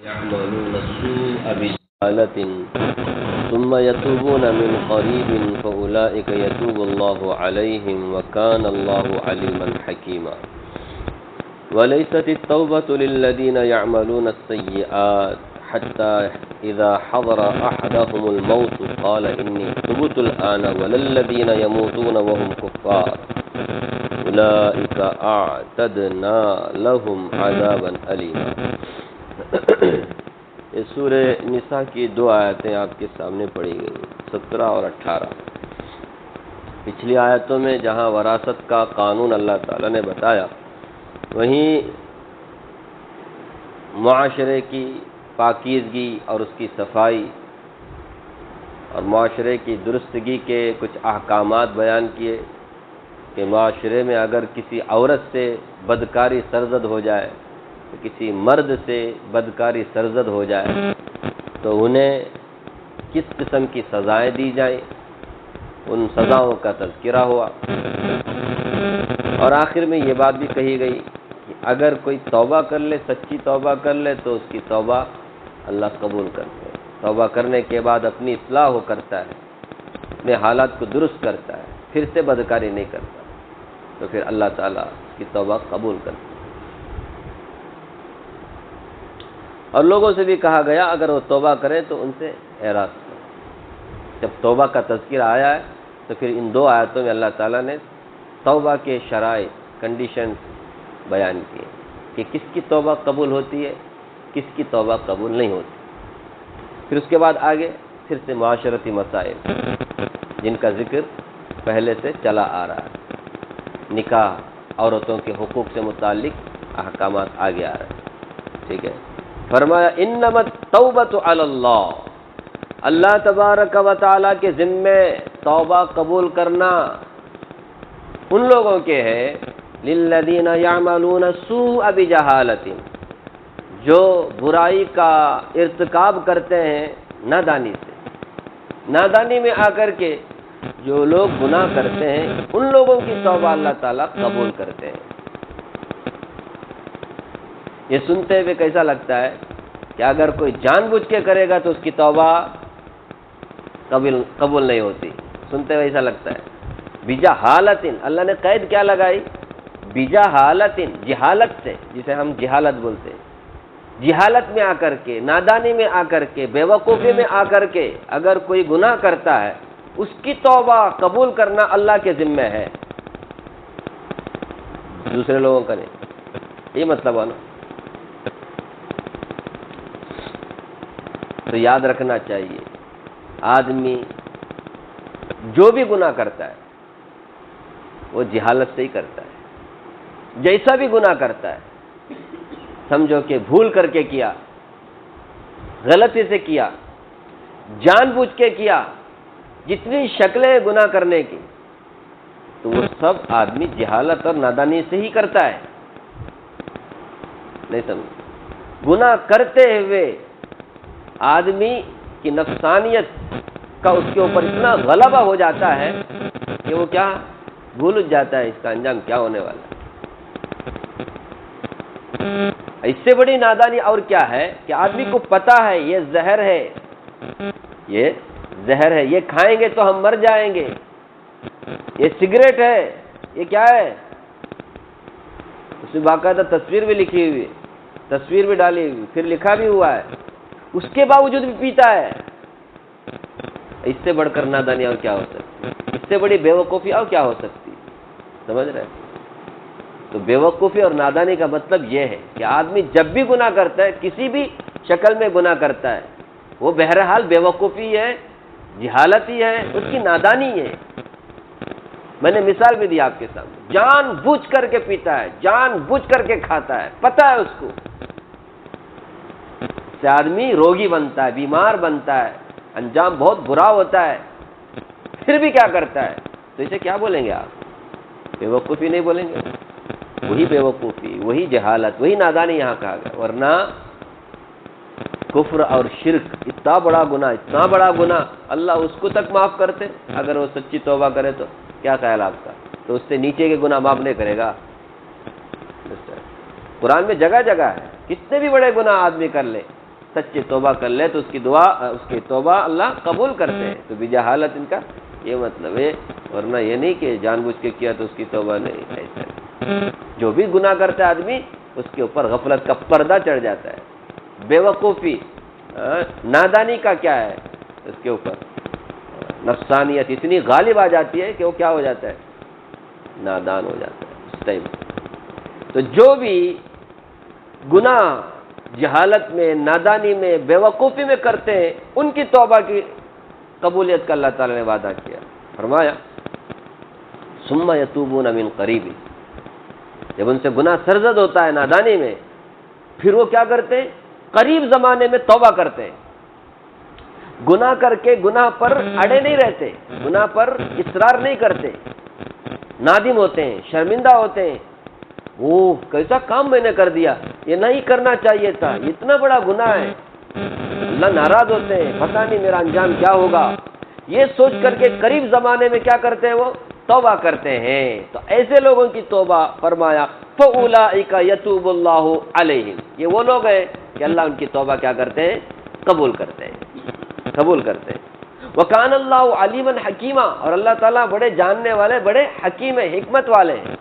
يعملون السوء بجهالة ثم يتوبون من قريب فأولئك يتوب الله عليهم وكان الله عليما حكيما وليست التوبة للذين يعملون السيئات حتى إذا حضر أحدهم الموت قال إني تبت الآن ولا الذين يموتون وهم كفار أولئك أعتدنا لهم عذابا أليما۔ یہ سورہ نساء کی دو آیتیں آپ کے سامنے پڑھی گئی، 17 اور 18۔ پچھلی آیتوں میں جہاں وراثت کا قانون اللہ تعالیٰ نے بتایا، وہیں معاشرے کی پاکیزگی اور اس کی صفائی اور معاشرے کی درستگی کے کچھ احکامات بیان کیے کہ معاشرے میں اگر کسی عورت سے بدکاری سرزد ہو جائے، کسی مرد سے بدکاری سرزد ہو جائے تو انہیں کس قسم کی سزائیں دی جائیں، ان سزاؤں کا تذکرہ ہوا، اور آخر میں یہ بات بھی کہی گئی کہ اگر کوئی توبہ کر لے، سچی توبہ کر لے، تو اس کی توبہ اللہ قبول کرتے ہیں۔ توبہ کرنے کے بعد اپنی اصلاح ہو کرتا ہے، اپنے حالات کو درست کرتا ہے، پھر سے بدکاری نہیں کرتا، تو پھر اللہ تعالیٰ اس کی توبہ قبول کرتا ہے۔ اور لوگوں سے بھی کہا گیا اگر وہ توبہ کریں تو ان سے اعراض کریں۔ جب توبہ کا تذکرہ آیا ہے تو پھر ان دو آیتوں میں اللہ تعالیٰ نے توبہ کے شرائط، کنڈیشنز بیان کیے کہ کس کی توبہ قبول ہوتی ہے، کس کی توبہ قبول نہیں ہوتی۔ پھر اس کے بعد آگے پھر سے معاشرتی مسائل جن کا ذکر پہلے سے چلا آ رہا ہے، نکاح، عورتوں کے حقوق سے متعلق احکامات آگے آ رہے ہیں، ٹھیک ہے۔ فرمایا انما التوبۃ علی اللہ، اللہ تبارک و تعالیٰ کے ذمے توبہ قبول کرنا ان لوگوں کے ہے للذین یعملون السوء بجہالۃ، جو برائی کا ارتکاب کرتے ہیں نادانی سے، نادانی میں آ کر کے جو لوگ گناہ کرتے ہیں ان لوگوں کی توبہ اللہ تعالیٰ قبول کرتے ہیں۔ یہ سنتے ہوئے کیسا لگتا ہے کہ اگر کوئی جان بوجھ کے کرے گا تو اس کی توبہ قبول نہیں ہوتی، سنتے ہوئے ایسا لگتا ہے۔ بجہالۃ، اللہ نے قید کیا لگائی؟ بجہالۃ، جہالت سے، جسے ہم جہالت بولتے ہیں، جہالت میں آ کر کے، نادانی میں آ کر کے، بے وقوفی میں آ کر کے اگر کوئی گناہ کرتا ہے اس کی توبہ قبول کرنا اللہ کے ذمہ ہے، دوسرے لوگوں کا نہیں۔ یہ مطلب ہے نا۔ تو یاد رکھنا چاہیے آدمی جو بھی گناہ کرتا ہے وہ جہالت سے ہی کرتا ہے، جیسا بھی گناہ کرتا ہے، سمجھو کہ بھول کر کے کیا، غلطی سے کیا، جان بوجھ کے کیا، جتنی شکلیں گناہ کرنے کی، تو وہ سب آدمی جہالت اور نادانی سے ہی کرتا ہے، نہیں سمجھ۔ گناہ کرتے ہوئے آدمی کی نفسانیت کا اس کے اوپر اتنا غلبہ ہو جاتا ہے کہ وہ کیا بھول جاتا ہے اس کا انجام کیا ہونے والا ہے۔ اس سے بڑی نادانی اور کیا ہے کہ آدمی کو پتا ہے یہ زہر ہے، یہ زہر ہے، یہ کھائیں گے تو ہم مر جائیں گے، یہ سگریٹ ہے، یہ کیا ہے، اس میں باقاعدہ تصویر بھی لکھی ہوئی ہے، تصویر بھی ڈالی ہوئی، پھر لکھا بھی ہوا ہے، اس کے باوجود بھی پیتا ہے۔ اس سے بڑھ کر نادانی اور کیا ہو سکتی، اس سے بڑی بے وقوفی اور کیا ہو سکتی، سمجھ رہے ہیں؟ تو بے وقوفی اور نادانی کا مطلب یہ ہے کہ آدمی جب بھی گناہ کرتا ہے، کسی بھی شکل میں گناہ کرتا ہے، وہ بہرحال بے وقوفی ہے، جہالت ہی ہے، اس کی نادانی ہے۔ میں نے مثال بھی دی آپ کے سامنے، جان بوجھ کر کے پیتا ہے، جان بوجھ کر کے کھاتا ہے، پتہ ہے اس کو، سے آدمی روگی بنتا ہے، بیمار بنتا ہے، انجام بہت برا ہوتا ہے، پھر بھی کیا کرتا ہے، تو اسے کیا بولیں گے آپ؟ بے وقوفی نہیں بولیں گے؟ وہی بے وقوفی، وہی جہالت، وہی نادانی یہاں کہا گیا۔ ورنہ کفر اور شرک اتنا بڑا گناہ، اتنا بڑا گناہ، اللہ اس کو تک معاف کرتے اگر وہ سچی توبہ کرے تو؟ کیا خیال آپ کا؟ تو اس سے نیچے کے گناہ معاف نہیں کرے گا؟ قرآن میں جگہ جگہ ہے، کتنے بھی بڑے گناہ آدمی کر لے، سچی توبہ کر لے تو اس کی توبہ اللہ قبول کرتے ہیں. تو بجہالت ان کا یہ مطلب ہے، ورنہ یہ نہیں کہ جان بوجھ کے کیا تو اس کی توبہ نہیں. ایسا نہیں. جو بھی گناہ کرتا ہے آدمی اس کے اوپر غفلت کا پردہ چڑھ جاتا ہے، بے وقوفی، نادانی کا کیا ہے اس کے اوپر، نفسانیت اتنی غالب آ جاتی ہے کہ وہ کیا ہو جاتا ہے، نادان ہو جاتا ہے اس ٹائم. تو جو بھی گناہ جہالت میں، نادانی میں، بے وقوفی میں کرتے ہیں ان کی توبہ کی قبولیت کا اللہ تعالی نے وعدہ کیا. فرمایا ثم یتوبون من قریب، جب ان سے گناہ سرزد ہوتا ہے نادانی میں، پھر وہ کیا کرتے ہیں، قریب زمانے میں توبہ کرتے ہیں. گناہ کر کے گناہ پر اڑے نہیں رہتے، گناہ پر اصرار نہیں کرتے، نادم ہوتے ہیں، شرمندہ ہوتے ہیں. وہ کیسا کام میں نے کر دیا، یہ نہیں کرنا چاہیے تھا، اتنا بڑا گناہ ہے. اللہ ناراض ہوتے ہیں، پتہ نہیں میرا انجام کیا ہوگا. یہ سوچ کر کے قریب زمانے میں کیا کرتے ہیں، وہ توبہ کرتے ہیں. تو ایسے لوگوں کی توبہ فرمایا فَأُولَٰئِكَ يَتُوبُ اللَّهُ عَلَيْهِمْ، یہ وہ لوگ ہیں کہ اللہ ان کی توبہ کیا کرتے ہیں، قبول کرتے ہیں، قبول کرتے ہیں. وَكَانَ اللَّهُ عَلِيمًا حَكِيمًا، اور اللہ تعالیٰ بڑے جاننے والے، بڑے حکیم ہیں، حکمت والے ہیں.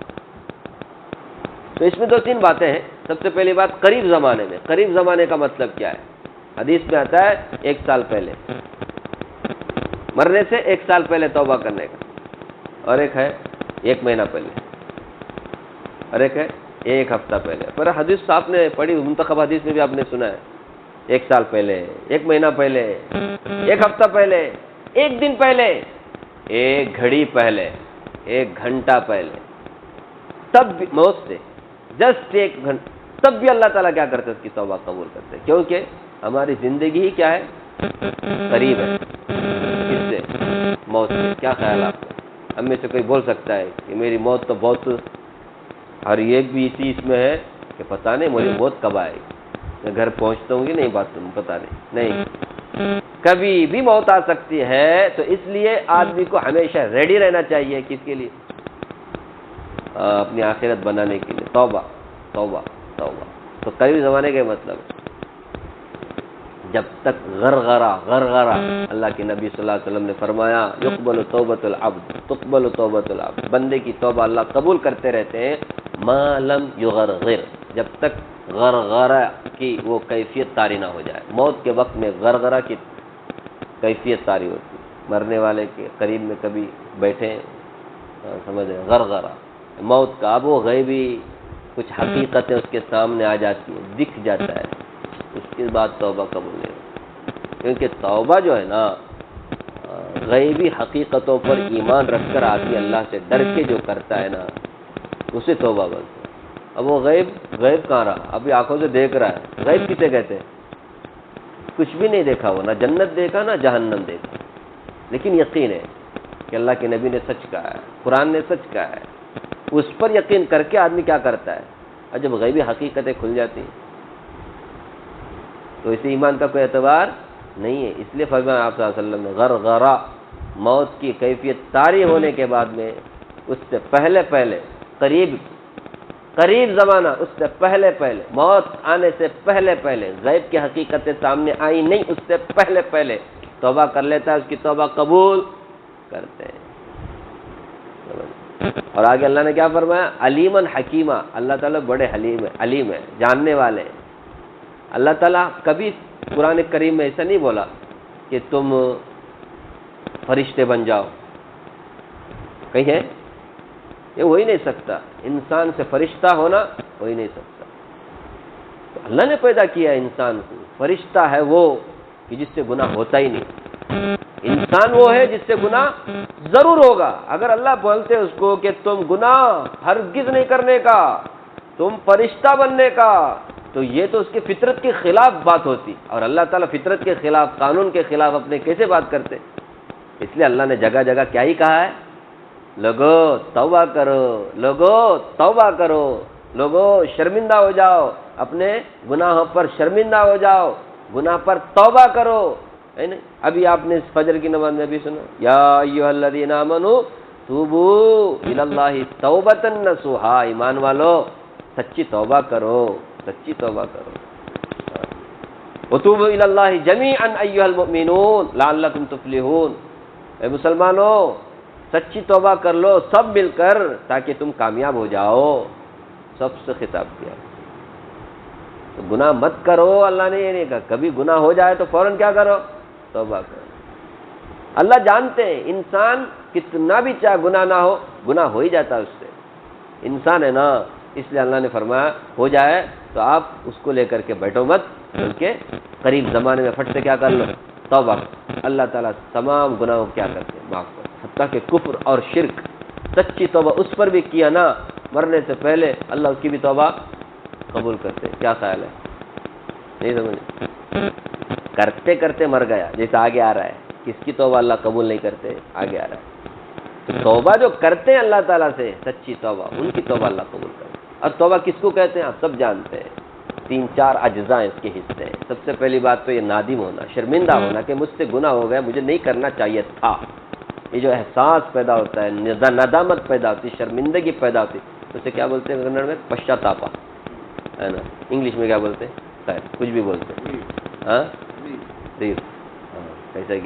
تو اس میں دو تین باتیں ہیں. سب سے پہلی بات قریب زمانے میں. قریب زمانے کا مطلب کیا ہے؟ حدیث میں آتا ہے 1 سال پہلے، مرنے سے 1 سال پہلے توبہ کرنے کا، اور ایک ہے 1 مہینہ پہلے، اور ایک ہے 1 ہفتہ پہلے. پر حدیث آپ نے پڑھی، منتخب حدیث میں بھی آپ نے سنا ہے 1 سال پہلے، 1 مہینہ پہلے، 1 ہفتہ پہلے، 1 دن پہلے، 1 گھڑی پہلے، 1 گھنٹہ پہلے، تب بھی موت سے جسٹ 1 گھنٹہ، تب بھی اللہ تعالیٰ کیا کرتے ہیں، اس کی توبہ قبول کرتے ہیں. کیونکہ ہماری زندگی ہی کیا ہے، قریب ہے اس سے، موت سے. کیا خیال آپ کا؟ ہم میں سے کوئی بول سکتا ہے کہ میری موت تو بہت، ہر ایک بھی اسی اس میں ہے کہ پتہ نہیں میری موت کب آئے گی، میں گھر پہنچتا ہوں گی نہیں، بات پتہ نہیں. کبھی بھی موت آ سکتی ہے. تو اس لیے آدمی کو ہمیشہ ریڈی رہنا چاہیے. کس کے لیے؟ اپنی آخرت بنانے کے لیے. توبہ توبہ توبہ. تو قریب زمانے کا مطلب جب تک غرغرہ اللہ کے نبی صلی اللہ علیہ وسلم نے فرمایا یقبل توبۃ العبد تقبل توبۃ العبد، بندے کی توبہ اللہ قبول کرتے رہتے ہیں ما لم یغرغر، جب تک غرغرہ کی وہ کیفیت طاری نہ ہو جائے. موت کے وقت میں غرغرہ کی کیفیت طاری ہوتی ہے. مرنے والے کے قریب میں کبھی بیٹھے، سمجھ رہے، غرغرہ موت کا. اب وہ غیبی کچھ حقیقتیں اس کے سامنے آ جاتی ہیں، دکھ جاتا ہے، اس کے بعد توبہ قبول نہیں ہوتی. کیونکہ توبہ جو ہے نا، غیبی حقیقتوں پر ایمان رکھ کر آدمی اللہ سے ڈر کے جو کرتا ہے نا، اسے توبہ بولتے ہیں. اب وہ غیب کہاں رہا، ابھی آنکھوں سے دیکھ رہا ہے. غیب کسے کہتے ہیں؟ کچھ بھی نہیں دیکھا، وہ نہ جنت دیکھا نہ جہنم دیکھا، لیکن یقین ہے کہ اللہ کے نبی نے سچ کہا ہے، قرآن نے سچ کہا ہے. اس پر یقین کر کے آدمی کیا کرتا ہے، اور جب غیبی حقیقتیں کھل جاتی ہیں تو اسے ایمان کا کوئی اعتبار نہیں ہے. اس لیے فرمایا آپ صلی اللہ علیہ وسلم نے غرغرہ، موت کی کیفیت طاری ہونے کے بعد میں، اس سے پہلے قریب زمانہ، اس سے پہلے موت آنے سے پہلے غیب کی حقیقتیں سامنے آئی نہیں، اس سے پہلے توبہ کر لیتا ہے، اس کی توبہ قبول کرتے ہیں. اور آگے اللہ نے کیا فرمایا، علیمن حکیمہ، اللہ تعالیٰ بڑے علیم ہے، جاننے والے ہیں. اللہ تعالیٰ کبھی قرآن کریم میں ایسا نہیں بولا کہ تم فرشتے بن جاؤ، کہیں ہے؟ یہ ہو ہی نہیں سکتا. انسان سے فرشتہ ہونا ہو ہی نہیں سکتا. تو اللہ نے پیدا کیا انسان کو، فرشتہ ہے وہ کہ جس سے گناہ ہوتا ہی نہیں. انسان وہ ہے جس سے گناہ ضرور ہوگا. اگر اللہ بولتے اس کو کہ تم گناہ ہرگز نہیں کرنے کا، تم فرشتہ بننے کا، تو یہ تو اس کی فطرت کے خلاف بات ہوتی. اور اللہ تعالیٰ فطرت کے خلاف، قانون کے خلاف اپنے کیسے بات کرتے؟ اس لیے اللہ نے جگہ جگہ کیا ہی کہا ہے، لوگو توبہ کرو، لوگو شرمندہ ہو جاؤ، اپنے گناہوں پر شرمندہ ہو جاؤ، گناہ پر توبہ کرو. ہے نا؟ ابھی آپ نے فجر کی نماز میں بھی سنا، یا ایھا الذین آمنوا توبوا الی اللہ توبۃ نصوحا، ایمان والو سچی توبہ کرو. وتوبوا الی اللہ جمیعا ایھا المؤمنون لعلکم تفلحون، اے مسلمانوں سچی توبہ کر لو سب مل کر تاکہ تم کامیاب ہو جاؤ، سب سے خطاب کیا۔ تو گناہ مت کرو، اللہ نے یہ نہیں کہا، کبھی گناہ ہو جائے تو فوراً کیا کرو؟ توبہ کرو۔ اللہ جانتے ہیں انسان کتنا بھی چاہے گناہ نہ ہو، گناہ ہو ہی جاتا ہے اس سے، انسان ہے نا، اس لیے اللہ نے فرمایا ہو جائے تو آپ اس کو لے کر کے بیٹھو مت، بلکہ قریب زمانے میں پھٹ سے کیا کر لو؟ توبہ۔ اللہ تعالیٰ تمام گناہوں کیا کرتے ہیں؟ معاف کرتے، حتیٰ کہ کفر اور شرک، سچی توبہ اس پر بھی کیا نا مرنے سے پہلے، اللہ اس کی بھی توبہ قبول کرتے۔ کیا خیال ہے؟ نہیں سمجھ؟ کرتے کرتے مر گیا، جیسے آگے آ رہا ہے، کس کی توبہ اللہ قبول نہیں کرتے، آگے آ رہا ہے۔ تو توبہ جو کرتے ہیں اللہ تعالیٰ سے سچی توبہ، ان کی توبہ اللہ قبول کرتے۔ اور توبہ کس کو کہتے ہیں آپ سب جانتے ہیں، 3-4 اجزاء اس کے حصے ہیں۔ سب سے پہلی بات تو یہ نادم ہونا، شرمندہ ہونا کہ مجھ سے گناہ ہو گیا، مجھے نہیں کرنا چاہیے تھا، یہ جو احساس پیدا ہوتا ہے، ندامت پیدا ہوتی ہے، شرمندگی پیدا ہوتی ہے، اسے کیا بولتے ہیں کنڑ میں؟ پشچاتاپا ہے نا، انگلش میں کیا بولتے ہیں؟ خیر کچھ بھی بولتے ہیں، ہاں ایسا ہی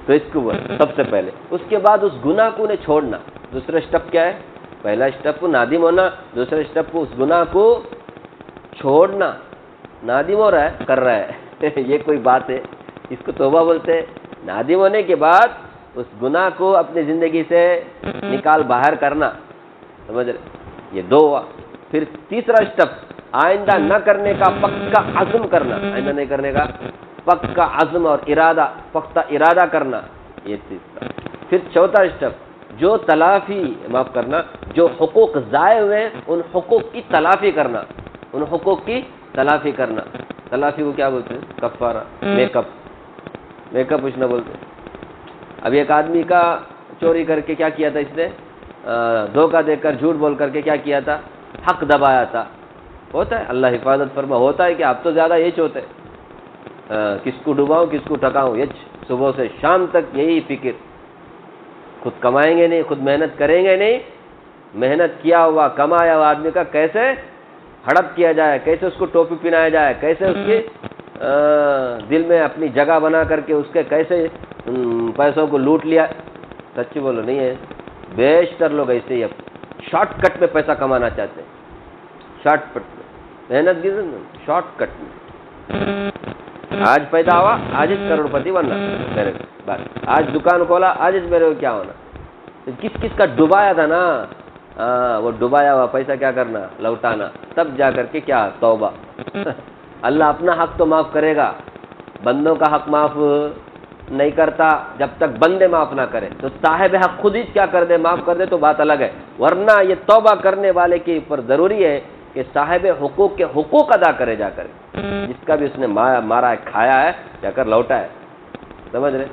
تو اس کو سب سے پہلے، اس کے بعد اس گناہ کو انہیں چھوڑنا۔ دوسرا اسٹیپ کیا ہے؟ پہلا اسٹیپ نادم ہونا، دوسرا اسٹیپ اس گناہ کو چھوڑنا۔ نادم ہو رہا ہے، کر رہا ہے یہ کوئی بات ہے، اس کو توبہ بولتے ہیں۔ نادم ہونے کے بعد اس گناہ کو اپنی زندگی سے نکال باہر کرنا، سمجھ رہے؟ یہ 2 ہوا۔ پھر تیسرا اسٹیپ آئندہ نہ کرنے کا پکا عزم کرنا، آئندہ نہیں کرنے کا پکا عزم اور ارادہ، پختہ ارادہ کرنا، یہ تیسرا۔ پھر چوتھا اسٹیپ جو تلافی، معاف کرنا، جو حقوق ضائع ہوئے ان حقوق کی تلافی کرنا، ان حقوق کی تلافی کرنا۔ تلافی کو کیا بولتے ہیں؟ کفارہ، میک اپ کچھ نہ بولتے۔ اب ایک آدمی کا چوری کر کے کیا کیا تھا اس نے؟ دھوکہ دے کر، جھوٹ بول کر کے کیا کیا تھا؟ حق دبایا تھا۔ ہوتا ہے، اللہ حفاظت فرما، ہوتا ہے کہ اب تو زیادہ یہ ہوتے، کس کو ڈباؤں کس کو ٹھکاؤں، یہ صبح سے شام تک یہی فکر، خود کمائیں گے نہیں، خود محنت کریں گے نہیں، محنت کیا ہوا کمایا ہوا آدمی کا کیسے ہڑپ کیا جائے، کیسے اس کو ٹوپی پہنایا جائے، کیسے اس کے دل میں اپنی جگہ بنا کر کے اس کے کیسے پیسوں کو لوٹ لیا۔ سچی بولو، نہیں ہے؟ بیشتر لوگ ایسے ہی اب شارٹ کٹ میں پیسہ کمانا چاہتے ہیں، شارٹ کٹ میں محنت کی شارٹ کٹ میں، آج پیدا ہوا آج اس کروڑ پتی بننا میرے بات، آج دکان کھولا آج اس میرے کو کیا ہونا، کس کس کا ڈبایا تھا نا، وہ ڈبایا ہوا پیسہ کیا کرنا؟ لوٹانا، تب جا کر کے کیا توبہ۔ اللہ اپنا حق تو معاف کرے گا، بندوں کا حق معاف نہیں کرتا جب تک بندے معاف نہ کرے، تو صاحب حق خود ہی کیا کر دے، معاف کر دے تو بات الگ ہے، ورنہ یہ توبہ کرنے والے کے اوپر ضروری ہے کہ صاحب حقوق کے حقوق ادا کرے جا کر، جس کا بھی اس نے مارا ہے، کھایا ہے، جا کر لوٹا ہے۔ سمجھ رہے؟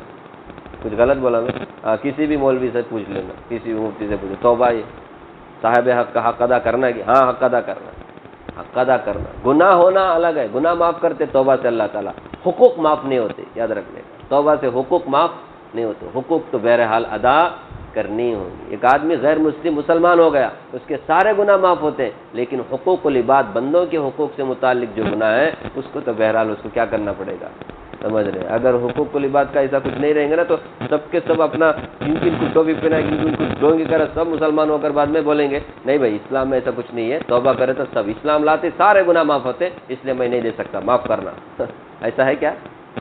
کچھ غلط بولا میں؟ کسی بھی مولوی سے پوچھ لینا، کسی بھی مفتی سے پوچھو، توبہ یہ صاحب حق کا حق ادا کرنا ہے کہ ہاں حق ادا کرنا، حق ادا کرنا۔ گناہ ہونا الگ ہے، گناہ معاف کرتے توبہ سے اللہ تعالیٰ، حقوق معاف نہیں ہوتے، یاد رکھنے کا، توبہ سے حقوق معاف نہیں ہوتے، حقوق تو بہرحال ادا کرنی ہوگی۔ ایک آدمی غیر مسلم مسلمان ہو گیا، اس کے سارے گناہ معاف ہوتے ہیں، لیکن حقوق العباد، بندوں کے حقوق سے متعلق جو گناہ ہے اس کو تو بہرحال اس کو کیا کرنا پڑے گا، سمجھ رہے ہیں؟ اگر حقوق العباد کا ایسا کچھ نہیں رہیں گے نا تو سب کے سب اپنا جن کو ٹوپی پہنا، جن کو ڈونگی کرے، سب مسلمان ہو کر بعد میں بولیں گے نہیں بھائی اسلام میں ایسا کچھ نہیں ہے، توبہ کرے تو سب اسلام لاتے سارے گناہ معاف ہوتے، اس لیے میں نہیں دے سکتا، معاف کرنا۔ ایسا ہے کیا؟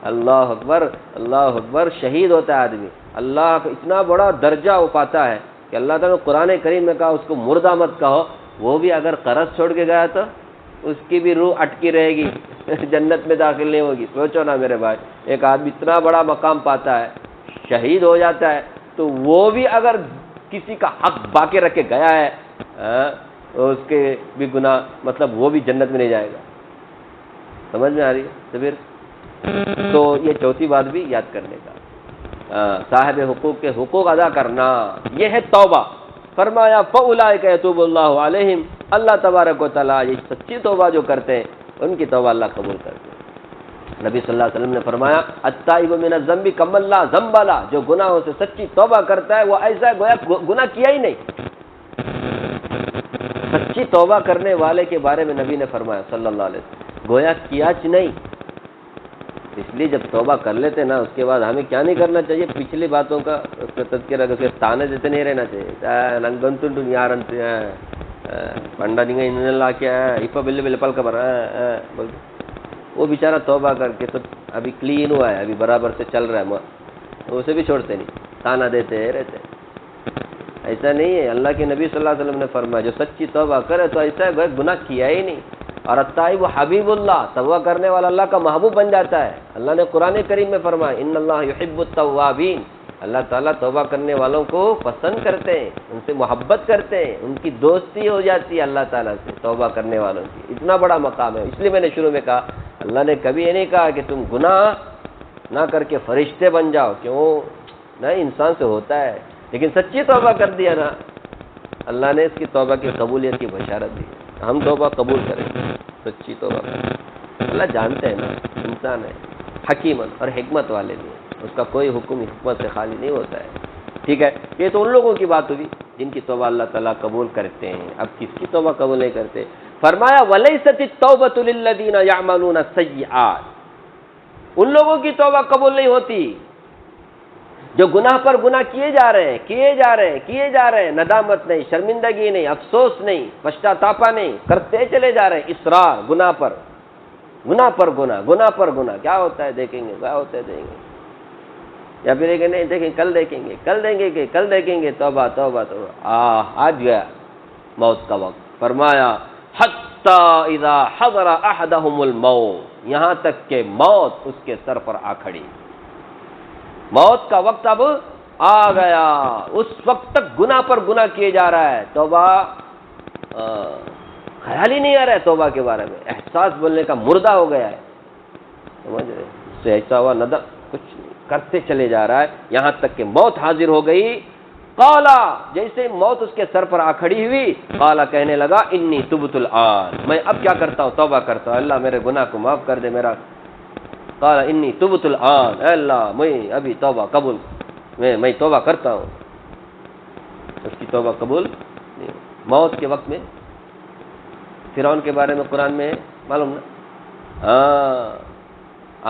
اللہ اکبر، اللہ اکبر، شہید ہوتا ہے آدمی، اللہ کا اتنا بڑا درجہ وہ پاتا ہے کہ اللہ تعالیٰ نے قرآن کریم میں کہا اس کو مردہ مت کہو، وہ بھی اگر قرض چھوڑ کے گیا تو اس کی بھی روح اٹکی رہے گی، جنت میں داخل نہیں ہوگی۔ سوچو نا میرے بھائی، ایک آدمی اتنا بڑا مقام پاتا ہے، شہید ہو جاتا ہے، تو وہ بھی اگر کسی کا حق باقی رکھ کے گیا ہے تو اس کے بھی گناہ، مطلب وہ بھی جنت میں نہیں جائے گا۔ سمجھ میں آ رہی ہے؟ تو پھر تو یہ چوتھی بات بھی یاد کرنے کا، صاحب حقوق کے حقوق ادا کرنا، یہ ہے توبہ۔ فرمایا فَأُولَٰئِكَ يَتُوبُ اللَّهُ عَلَيْهِمْ، اللہ تبارک و تعالیٰ یہ سچی توبہ جو کرتے ہیں ان کی توبہ اللہ قبول کرتے ہیں۔ نبی صلی اللہ علیہ وسلم نے فرمایا التائب من الذنب کمن لا ذنب له، جو گناہوں سے سچی توبہ کرتا ہے وہ ایسا گویا گناہ کیا ہی نہیں۔ سچی توبہ کرنے والے کے بارے میں نبی نے فرمایا صلی اللہ علیہ وسلم، گویا کیا نہیں، اس لیے جب توبہ کر لیتے نا اس کے بعد ہمیں کیا نہیں کرنا چاہیے، پچھلی باتوں کا اس کا تذکرہ کر کے تانے دیتے نہیں رہنا چاہیے. ننگنتو یارنت پنڈا نہیں لا کے اپ بل بل پل خبر وہ بیچارہ توبہ کر کے تو ابھی کلین ہوا ہے، ابھی برابر سے چل رہا ہے، اسے بھی چھوڑتے نہیں، تانا دیتے رہتے. ایسا نہیں ہے. اللہ کے نبی صلی اللہ علیہ وسلم نے فرمایا جو سچی توبہ کرے تو ایسا ہے گناہ کیا ہی نہیں. اور التائب حبیب اللہ، توبہ کرنے والا اللہ کا محبوب بن جاتا ہے. اللہ نے قرآن کریم میں فرمایا ان اللہ یحب التوابین، اللہ تعالیٰ توبہ کرنے والوں کو پسند کرتے ہیں، ان سے محبت کرتے ہیں، ان کی دوستی ہو جاتی ہے اللہ تعالیٰ سے توبہ کرنے والوں کی. اتنا بڑا مقام ہے. اس لیے میں نے شروع میں کہا اللہ نے کبھی یہ نہیں کہا کہ تم گناہ نہ کر کے فرشتے بن جاؤ، کیوں نہیں، انسان سے ہوتا ہے. لیکن سچی توبہ کر دیا نا، اللہ نے اس کی توبہ کی قبولیت کی بشارت دی. ہم توبہ قبول کریں، سچی توبہ کریں. اللہ جانتے ہیں نا انسان ہے، حکیمن اور حکمت والے بھی ہیں، اس کا کوئی حکم حکمت سے خالی نہیں ہوتا ہے. ٹھیک ہے، یہ تو ان لوگوں کی بات ہوئی جن کی توبہ اللہ تعالیٰ قبول کرتے ہیں. اب کس کی توبہ قبول نہیں کرتے؟ فرمایا وَلَيْسَتِ التَّوْبَةُ لِلَّذِينَ يَعْمَلُونَ السَّيِّئَاتِ، ان لوگوں کی توبہ قبول نہیں ہوتی جو گناہ پر گناہ کیے جا رہے ہیں، ندامت نہیں، شرمندگی نہیں، افسوس نہیں، پشچاتاپا نہیں، کرتے چلے جا رہے ہیں، اصرار گناہ پر گناہ. کیا ہوتا ہے دیکھیں گے، کیا ہوتا ہے دیکھیں گے، یا پھر کہ نہیں دیکھیں کل دیکھیں گے. توبہ آج گیا موت کا وقت. فرمایا حتی اذا حضر احدهم الموت، یہاں تک کہ موت اس کے سر پر آ کھڑی. موت کا وقت اب آ گیا، اس وقت تک گناہ پر گناہ کیے جا رہا ہے. توبہ خیال ہی نہیں آ رہا ہے توبہ کے بارے میں، احساس بولنے کا مردہ ہو گیا ہے. سمجھ رہے، اس سے ایسا ہوا ندم کچھ کرتے چلے جا رہا ہے یہاں تک کہ موت حاضر ہو گئی. قالا، جیسے موت اس کے سر پر آ کھڑی ہوئی، قالا کہنے لگا انی تبت الآن، میں اب کیا کرتا ہوں، توبہ کرتا ہوں، اللہ میرے گناہ کو معاف کر دے. میرا قال انی تبت الآن، اے اللہ میں ابھی توبہ قبول، میں توبہ کرتا ہوں. اس کی توبہ قبول نہیں. موت کے وقت میں فرعون کے بارے میں قرآن میں معلوم نا،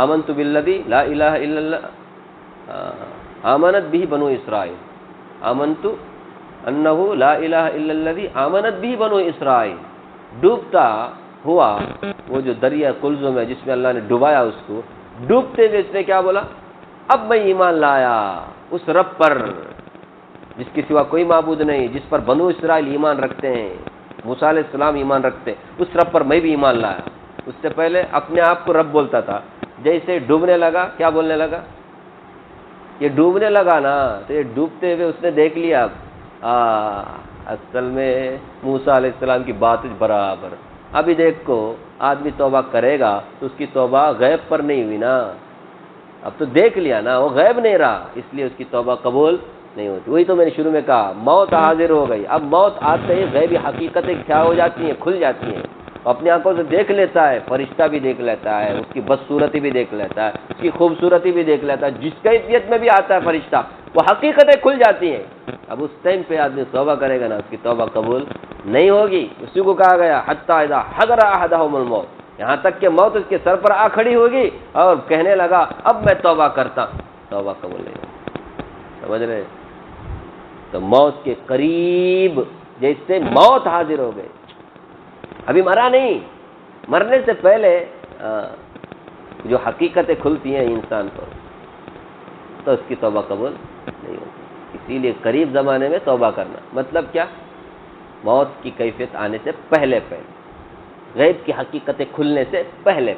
آمنت بالذی لا الہ الا اللہ، آمنت بھی بنو اسرائیل، آمنت انہ لا الہ الا الذی آمنت بھی بنو اسرائیل. ڈوبتا ہوا وہ جو دریا کلزم ہے جس میں اللہ نے ڈبایا اس کو، ڈوبتے ہوئے اس نے کیا بولا، اب میں ایمان لایا اس رب پر جس کے سوا کوئی معبود نہیں، جس پر بنو اسرائیل ایمان رکھتے ہیں، موسیٰ علیہ السلام ایمان رکھتے، اس رب پر میں بھی ایمان لایا. اس سے پہلے اپنے آپ کو رب بولتا تھا. جیسے ڈوبنے لگا کیا بولنے لگا، یہ ڈوبنے لگا نا تو یہ ڈوبتے ہوئے اس نے دیکھ لیا اصل میں موسیٰ علیہ السلام کی بات برابر. ابھی دیکھو آدمی توبہ کرے گا تو اس کی توبہ غیب پر نہیں ہوئی نا، اب تو دیکھ لیا نا، وہ غیب نہیں رہا، اس لیے اس کی توبہ قبول نہیں ہوتی. وہی تو میں نے شروع میں کہا، موت حاضر ہو گئی. اب موت آتے ہی غیبی حقیقتیں کیا ہو جاتی ہیں، کھل جاتی ہیں. اپنی آنکھوں سے دیکھ لیتا ہے، فرشتہ بھی دیکھ لیتا ہے، اس کی بدصورتی بھی دیکھ لیتا ہے، اس کی خوبصورتی بھی دیکھ لیتا ہے، جس کیفیت میں بھی آتا ہے فرشتہ، وہ حقیقتیں کھل جاتی ہیں. اب اس ٹائم پہ آدمی توبہ کرے گا نا، اس کی توبہ قبول نہیں ہوگی. اسی کو کہا گیا حتی اذا حضر احدهم الموت، یہاں تک کہ موت اس کے سر پر آ کھڑی ہوگی اور کہنے لگا اب میں توبہ کرتا، توبہ قبول نہیں ہوگی. سمجھ رہے؟ تو موت کے قریب جیسے موت حاضر ہو گئی، ابھی مرا نہیں، مرنے سے پہلے جو حقیقتیں کھلتی ہیں انسان کو، تو اس کی توبہ قبول نہیں ہوتی. اسی لیے قریب زمانے میں توبہ کرنا مطلب کیا، موت کی کیفیت آنے سے پہلے غیب کی حقیقتیں کھلنے سے پہلے.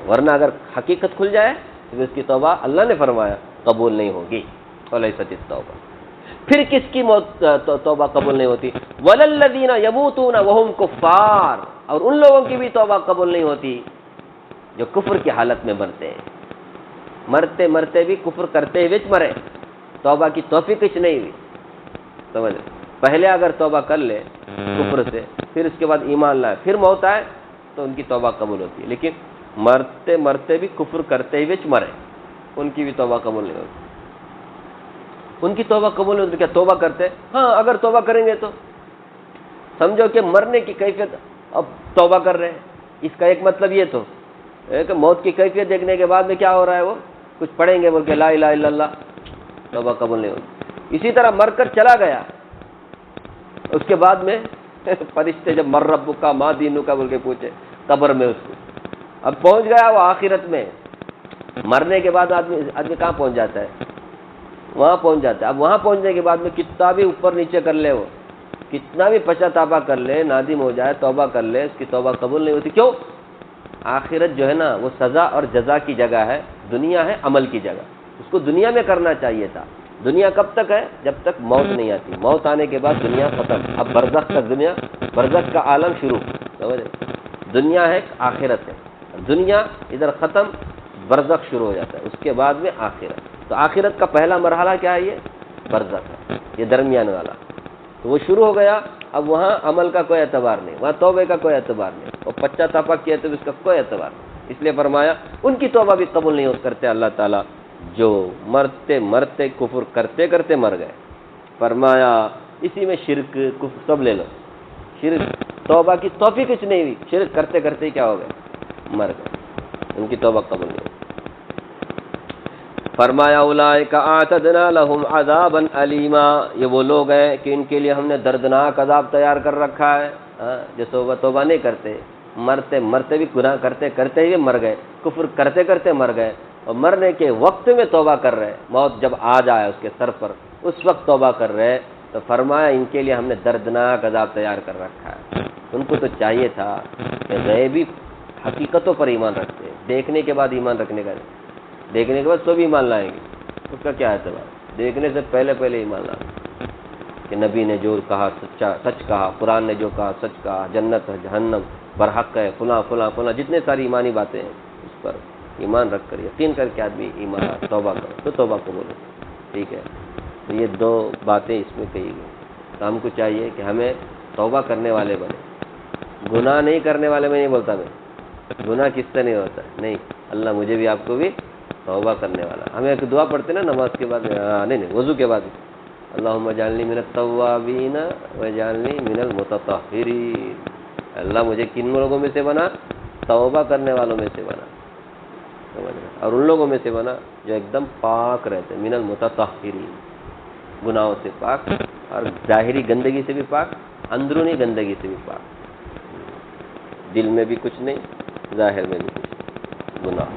ورنہ اگر حقیقت کھل جائے تو اس کی توبہ اللہ نے فرمایا قبول نہیں ہوگی. ولیست التوبہ، پھر کس کی توبہ قبول نہیں ہوتی، وللذین یموتون وهم کفار، اور ان لوگوں کی بھی توبہ قبول نہیں ہوتی جو کفر کی حالت میں مرتے ہیں. مرتے مرتے بھی کفر کرتے ہوئے مرے، توبہ کی توفیق کچھ نہیں ہوئی. سمجھ، پہلے اگر توبہ کر لے کفر سے، پھر اس کے بعد ایمان لائے، پھر موت آئے تو ان کی توبہ قبول ہوتی ہے. لیکن مرتے مرتے بھی کفر کرتے ہوئے مرے، ان کی بھی توبہ قبول نہیں ہوتی. ان کی توبہ قبول نہیں ہوتی، کیا توبہ کرتے؟ ہاں، اگر توبہ کریں گے تو سمجھو کہ مرنے کی کیفیت اب توبہ کر رہے ہیں. اس کا ایک مطلب یہ تو کہ موت کی کیفیت دیکھنے کے بعد میں کیا ہو رہا ہے، وہ کچھ پڑھیں گے بول کے لا الہ الا اللہ، توبہ قبول نہیں ہوگی۔ اسی طرح مر کر چلا گیا، اس کے بعد میں فرشتے جب مر ربک کا ما دینک بول کے پوچھے قبر میں، اس کو اب پہنچ گیا وہ آخرت میں۔ مرنے کے بعد آدمی کہاں پہنچ جاتا ہے، وہاں پہنچ جاتا ہے۔ اب وہاں پہنچنے کے بعد میں کتنا بھی اوپر نیچے کر لے، وہ کتنا بھی پچھتاپا کر لے، نادم ہو جائے، توبہ کر لے، اس کی توبہ قبول نہیں ہوتی۔ کیوں؟ آخرت جو ہے نا وہ سزا اور جزا کی جگہ ہے، دنیا ہے عمل کی جگہ۔ اس کو دنیا میں کرنا چاہیے تھا۔ دنیا کب تک ہے؟ جب تک موت نہیں آتی، موت آنے کے بعد دنیا ختم، اب برزخ تک دنیا، برزخ کا عالم شروع۔ سمجھ؟ دنیا ہے، آخرت ہے، دنیا ادھر ختم، برزخ شروع ہو جاتا ہے، اس کے بعد میں آخرت۔ تو آخرت کا پہلا مرحلہ کیا ہے؟ یہ برزخ ہے، یہ درمیان والا۔ تو وہ شروع ہو گیا، اب وہاں عمل کا کوئی اعتبار نہیں، وہاں توبے کا کوئی اعتبار نہیں، اور پچھتاپا کیا تو اس کا کوئی اعتبار نہیں۔ اس لیے فرمایا ان کی توبہ بھی قبول نہیں کرتے اللہ تعالیٰ جو مرتے مرتے کفر کرتے کرتے مر گئے۔ فرمایا اسی میں شرک کفر سب لے لو، شرک توبہ کی توفیق کچھ نہیں ہوئی، شرک کرتے کرتے ہی کیا ہو گئے؟ مر گئے، ان کی توبہ قبول نہیں ہوئی۔ فرمایا اولئک اعتدنا لهم عذابا الیما، یہ وہ لوگ ہیں کہ ان کے لیے ہم نے دردناک عذاب تیار کر رکھا ہے، جو توبہ نہیں کرتے، مرتے مرتے بھی گناہ کرتے کرتے ہی مر گئے، کفر کرتے کرتے مر گئے، اور مرنے کے وقت میں توبہ کر رہے، موت جب آ جائے اس کے سر پر اس وقت توبہ کر رہے، تو فرمایا ان کے لیے ہم نے دردناک عذاب تیار کر رکھا ہے۔ ان کو تو چاہیے تھا کہ غیبی حقیقتوں پر ایمان رکھتے، دیکھنے کے بعد ایمان رکھنے کا، دیکھنے کے بعد سب ایمان لائیں گے، اس کا کیا اعتبار؟ دیکھنے سے پہلے ایمان لانا کہ نبی نے جو کہا سچ کہا، قرآن نے جو کہا سچ کہا، جنت ہے جہنم برحق ہے، فلاں فلاں فلاں جتنے ساری ایمانی باتیں ہیں، اس پر ایمان رکھ کر یقین کر کے آدمی ایمان توبہ کرے تو توبہ قبول ہو۔ ٹھیک ہے، تو یہ دو باتیں اس میں کہی گئی۔ تو ہم کو چاہیے کہ ہمیں توبہ کرنے والے بنے، گناہ نہیں کرنے والے میں نہیں بولتا، میں گناہ کس سے نہیں ہوتا ہے، نہیں، اللہ مجھے بھی آپ کو بھی توبہ کرنے والا۔ ہمیں ایک دعا پڑھتے نا نماز کے بعد، نہیں وضو کے بعد، اللہم اجعلنی من التوابین واجعلنی من المتطہرین، اللہ مجھے کن لوگوں میں سے بنا؟ توبہ کرنے والوں میں سے بنا، اور ان لوگوں میں سے بنا جو ایک دم پاک رہتے، من المتطہرین، گناہوں سے پاک، اور ظاہری گندگی سے بھی پاک، اندرونی گندگی سے بھی پاک، دل میں بھی کچھ نہیں، ظاہر میں بھی کچھ نہیں، گناہ